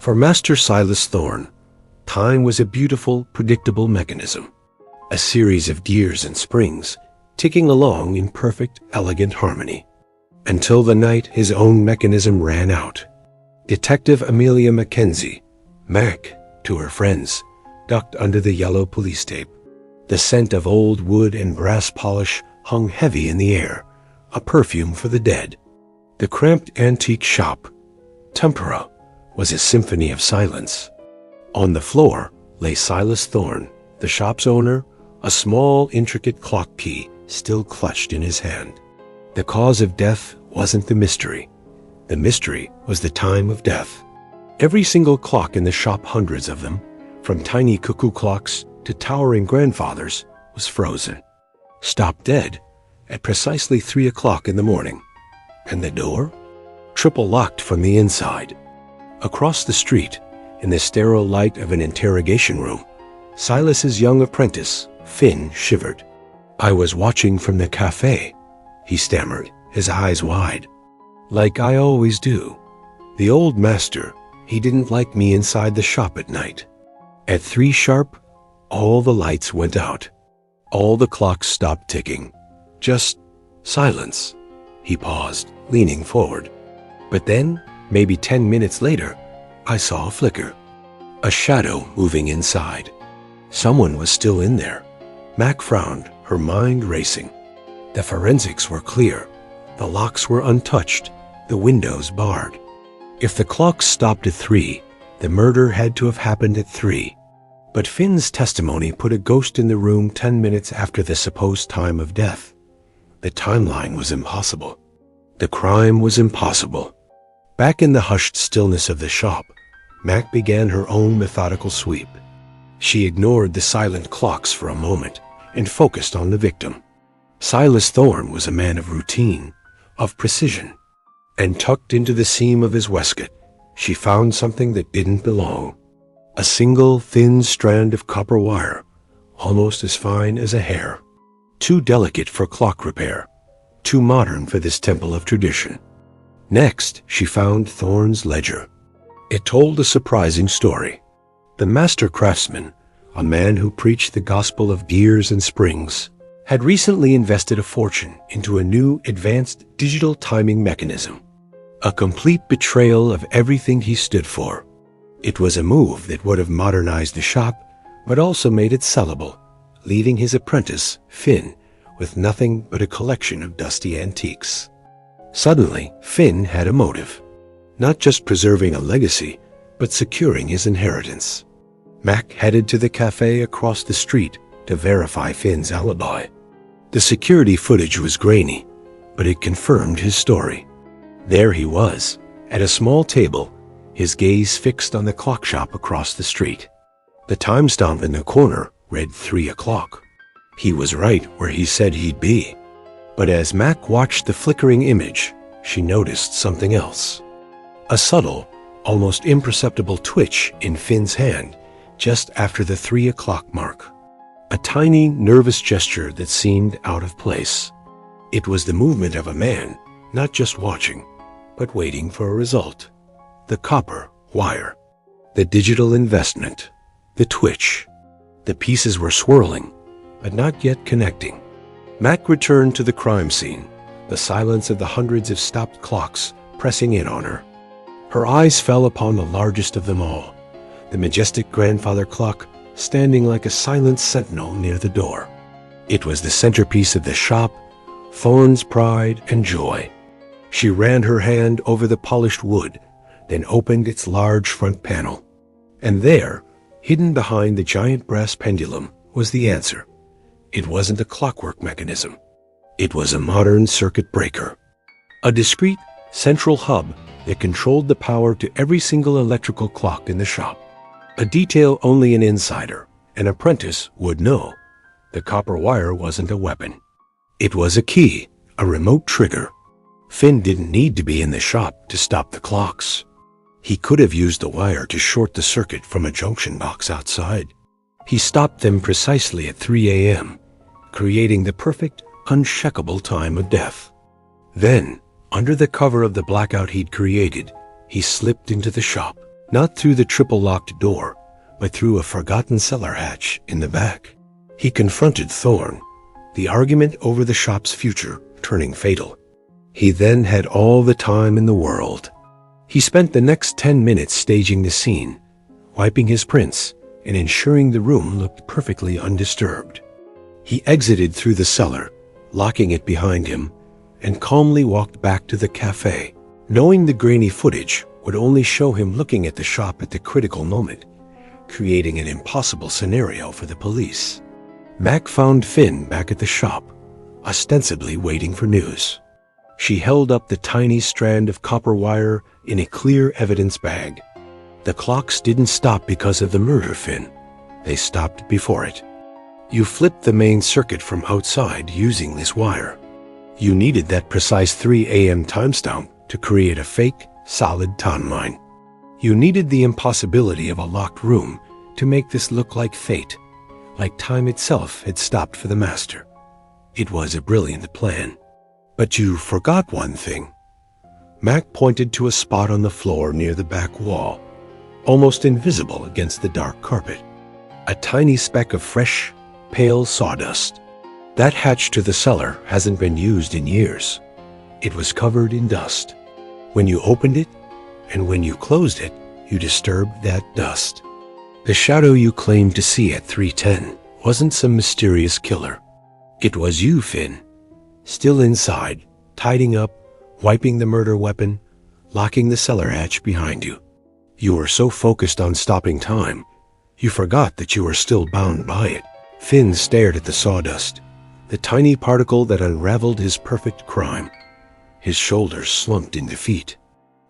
For Master Silas Thorne, time was a beautiful, predictable mechanism, a series of gears and springs ticking along in perfect, elegant harmony, until the night his own mechanism ran out. Detective Amelia McKenzie, Mac, to her friends, ducked under the yellow police tape. The scent of old wood and brass polish hung heavy in the air, a perfume for the dead. The cramped antique shop, Tempera, was a symphony of silence. On the floor lay Silas Thorne, the shop's owner, a small, intricate clock key still clutched in his hand. The cause of death wasn't the mystery. The mystery was the time of death. Every single clock in the shop, hundreds of them, from tiny cuckoo clocks to towering grandfathers, was frozen, stopped dead at precisely 3 o'clock in the morning. And the door? Triple locked from the inside. Across the street, in the sterile light of an interrogation room, Silas's young apprentice, Finn, shivered. "I was watching from the cafe," he stammered, his eyes wide. "Like I always do. The old master, he didn't like me inside the shop at night." At 3 sharp, all the lights went out. All the clocks stopped ticking. Just silence. He paused, leaning forward. But then, maybe 10 minutes later, I saw a flicker. A shadow moving inside. Someone was still in there. Mac frowned, her mind racing. The forensics were clear. The locks were untouched, the windows barred. If the clocks stopped at 3, the murder had to have happened at 3. But Finn's testimony put a ghost in the room 10 minutes after the supposed time of death. The timeline was impossible. The crime was impossible. Back in the hushed stillness of the shop, Mac began her own methodical sweep. She ignored the silent clocks for a moment and focused on the victim. Silas Thorne was a man of routine, of precision. And tucked into the seam of his waistcoat, she found something that didn't belong. A single thin strand of copper wire, almost as fine as a hair. Too delicate for clock repair, too modern for this temple of tradition. Next, she found Thorne's ledger. It told a surprising story. The master craftsman, a man who preached the gospel of gears and springs, had recently invested a fortune into a new advanced digital timing mechanism. A complete betrayal of everything he stood for. It was a move that would have modernized the shop, but also made it sellable, leaving his apprentice, Finn, with nothing but a collection of dusty antiques. Suddenly, Finn had a motive. Not just preserving a legacy, but securing his inheritance. Mac headed to the cafe across the street to verify Finn's alibi. The security footage was grainy, but it confirmed his story. There he was, at a small table, his gaze fixed on the clock shop across the street. The time stamp in the corner read 3 o'clock. He was right where he said he'd be. But as Mac watched the flickering image, she noticed something else. A subtle, almost imperceptible twitch in Finn's hand just after the 3 o'clock mark. A tiny, nervous gesture that seemed out of place. It was the movement of a man, not just watching, but waiting for a result. The copper wire. The digital investment. The twitch. The pieces were swirling, but not yet connecting. Mac returned to the crime scene, the silence of the hundreds of stopped clocks pressing in on her. Her eyes fell upon the largest of them all, the majestic grandfather clock standing like a silent sentinel near the door. It was the centerpiece of the shop, Thorne's pride and joy. She ran her hand over the polished wood, then opened its large front panel. And there, hidden behind the giant brass pendulum, was the answer. It wasn't a clockwork mechanism. It was a modern circuit breaker. A discrete, central hub that controlled the power to every single electrical clock in the shop. A detail only an insider, an apprentice, would know. The copper wire wasn't a weapon. It was a key, a remote trigger. Finn didn't need to be in the shop to stop the clocks. He could have used the wire to short the circuit from a junction box outside. He stopped them precisely at 3 a.m., creating the perfect, uncheckable time of death. Then, under the cover of the blackout he'd created, he slipped into the shop. not through the triple-locked door, but through a forgotten cellar hatch in the back. He confronted Thorne, the argument over the shop's future turning fatal. He then had all the time in the world. He spent the next 10 minutes staging the scene, wiping his prints and ensuring the room looked perfectly undisturbed. He exited through the cellar, locking it behind him, and calmly walked back to the cafe, knowing the grainy footage would only show him looking at the shop at the critical moment, creating an impossible scenario for the police. Mac found Finn back at the shop, ostensibly waiting for news. She held up the tiny strand of copper wire in a clear evidence bag. The clocks didn't stop because of the murder, Finn. They stopped before it. You flipped the main circuit from outside using this wire. You needed that precise 3 a.m. timestamp to create a fake, solid timeline. You needed the impossibility of a locked room to make this look like fate, like time itself had stopped for the master. It was a brilliant plan. But you forgot one thing. Mac pointed to a spot on the floor near the back wall, almost invisible against the dark carpet. A tiny speck of fresh, pale sawdust. That hatch to the cellar hasn't been used in years. It was covered in dust. When you opened it, and when you closed it, you disturbed that dust. The shadow you claimed to see at 3:10 wasn't some mysterious killer. It was you, Finn, still inside, tidying up, wiping the murder weapon, locking the cellar hatch behind you. You were so focused on stopping time, you forgot that you were still bound by it. Finn stared at the sawdust, the tiny particle that unraveled his perfect crime. His shoulders slumped in defeat.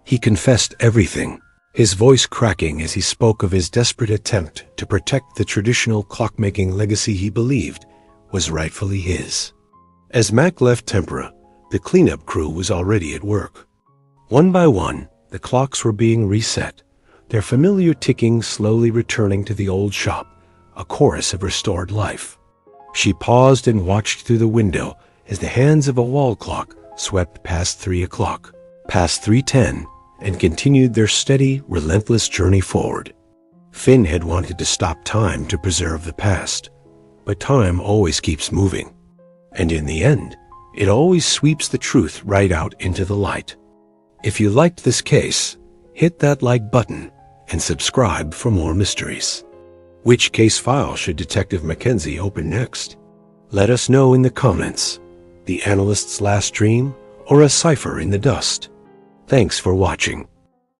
He confessed everything, his voice cracking as he spoke of his desperate attempt to protect the traditional clockmaking legacy he believed was rightfully his. As Mac left Tempera, the cleanup crew was already at work. One by one, the clocks were being reset, their familiar ticking slowly returning to the old shop, a chorus of restored life. She paused and watched through the window as the hands of a wall clock swept past 3 o'clock, past 3:10, and continued their steady, relentless journey forward. Finn had wanted to stop time to preserve the past, but time always keeps moving. And in the end, it always sweeps the truth right out into the light. If you liked this case, hit that like button and subscribe for more mysteries. Which case file should Detective McKenzie open next? Let us know in the comments. The analyst's last dream or a cipher in the dust? Thanks for watching.